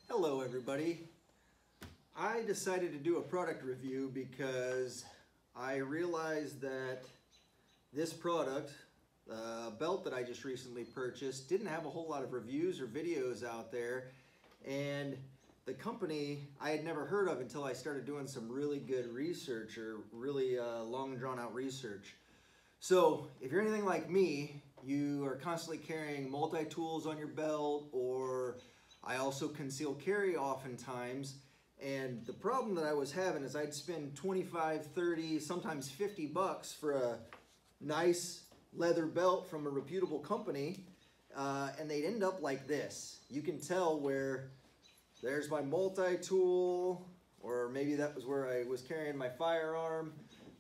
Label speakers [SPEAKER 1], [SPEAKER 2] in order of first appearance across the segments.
[SPEAKER 1] Hello everybody. I decided to do a product review because I realized that this product, the belt that I just recently purchased, didn't have a whole lot of reviews or videos out there, and the company I had never heard of until I started doing some really good research or really long drawn out research. So if you're anything like me, you are constantly carrying multi-tools on your belt, or I also conceal carry oftentimes, and the problem that I was having is I'd spend 25, 30, sometimes 50 bucks for a nice leather belt from a reputable company, and they'd end up like this. You can tell where there's my multi-tool, or maybe that was where I was carrying my firearm.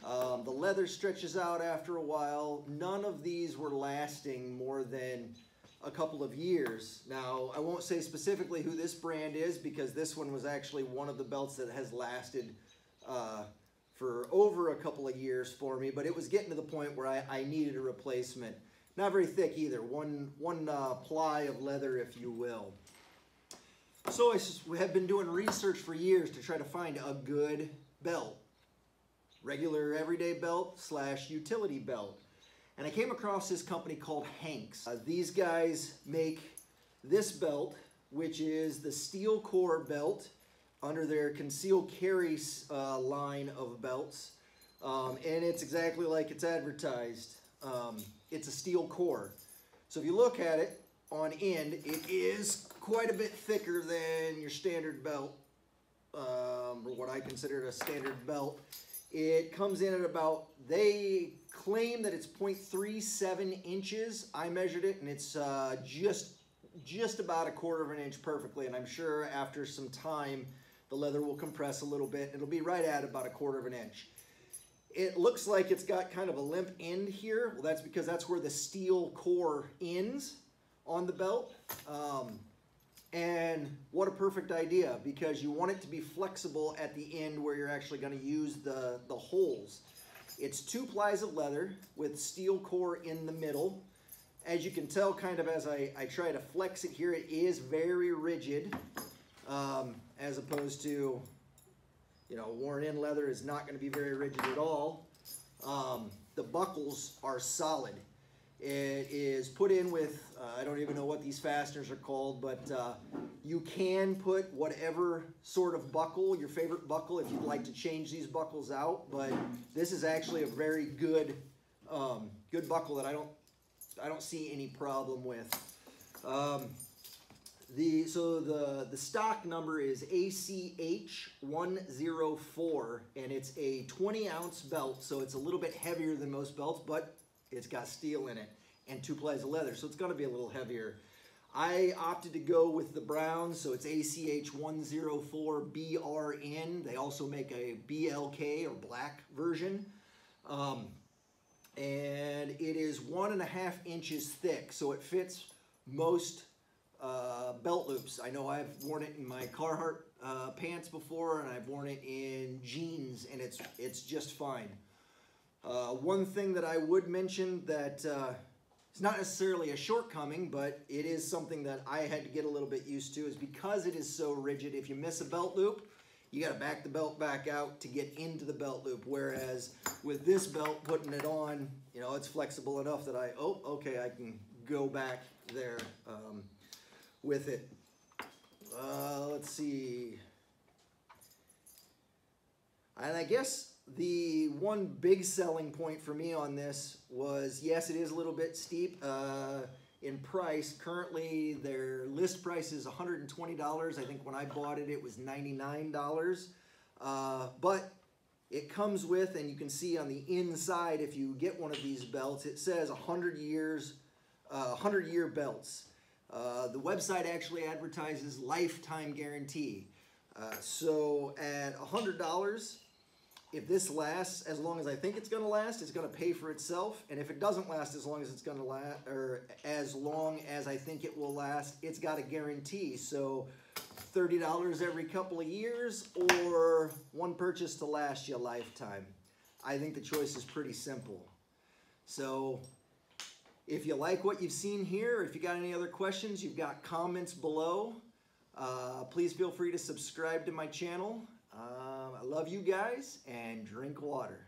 [SPEAKER 1] The leather stretches out after a while. None of these were lasting more than a couple of years. Now, I won't say specifically who this brand is because this one was actually one of the belts that has lasted for over a couple of years for me, but it was getting to the point where I needed a replacement. Not very thick either, one ply of leather, if you will. So I have been doing research for years to try to find a good belt. Regular everyday belt / utility belt. And I came across this company called Hanks. These guys make this belt, which is the steel core belt under their concealed carry line of belts. And it's exactly like it's advertised. It's a steel core. So if you look at it on end, it is quite a bit thicker than your standard belt, or what I consider a standard belt. It comes in at about, they claim that it's 0.37 inches. I measured it and it's just about 1/4 of an inch perfectly, and I'm sure after some time the leather will compress a little bit. It'll be right at about 1/4 of an inch. It looks like it's got kind of a limp end here. Well, that's because that's where the steel core ends on the belt. And what a perfect idea, because you want it to be flexible at the end where you're actually going to use the holes. It's 2 plies of leather with steel core in the middle. As you can tell, kind of as I try to flex it here, it is very rigid, as opposed to, worn in leather is not going to be very rigid at all. The buckles are solid. It is put in with, I don't even know what these fasteners are called, but you can put whatever sort of buckle, your favorite buckle, if you'd like to change these buckles out. But this is actually a very good buckle that I don't see any problem with. The stock number is ACH104, and it's a 20-ounce belt, so it's a little bit heavier than most belts, but it's got steel in it and 2 plies of leather, so it's going to be a little heavier. I opted to go with the brown, so it's ACH104BRN. They also make a BLK or black version. And it is 1.5 inches thick, so it fits most belt loops. I know I've worn it in my Carhartt pants before, and I've worn it in jeans, and it's just fine. One thing that I would mention that it's not necessarily a shortcoming, but it is something that I had to get a little bit used to, is because it is so rigid, if you miss a belt loop, you got to back the belt back out to get into the belt loop. Whereas with this belt, putting it on, it's flexible enough that I can go back there with it. Let's see. And I guess the one big selling point for me on this was, yes, it is a little bit steep in price. Currently, their list price is $120. I think when I bought it, it was $99. But it comes with, and you can see on the inside, if you get one of these belts, it says 100-year belts. The website actually advertises lifetime guarantee. So at $100, if this lasts as long as I think it's going to last, it's going to pay for itself. And if it doesn't last as long as it's going to last, or as long as I think it will last, it's got a guarantee. So $30 every couple of years, or one purchase to last you a lifetime. I think the choice is pretty simple. So if you like what you've seen here, if you got any other questions, you've got comments below. Please feel free to subscribe to my channel. I love you guys, and drink water.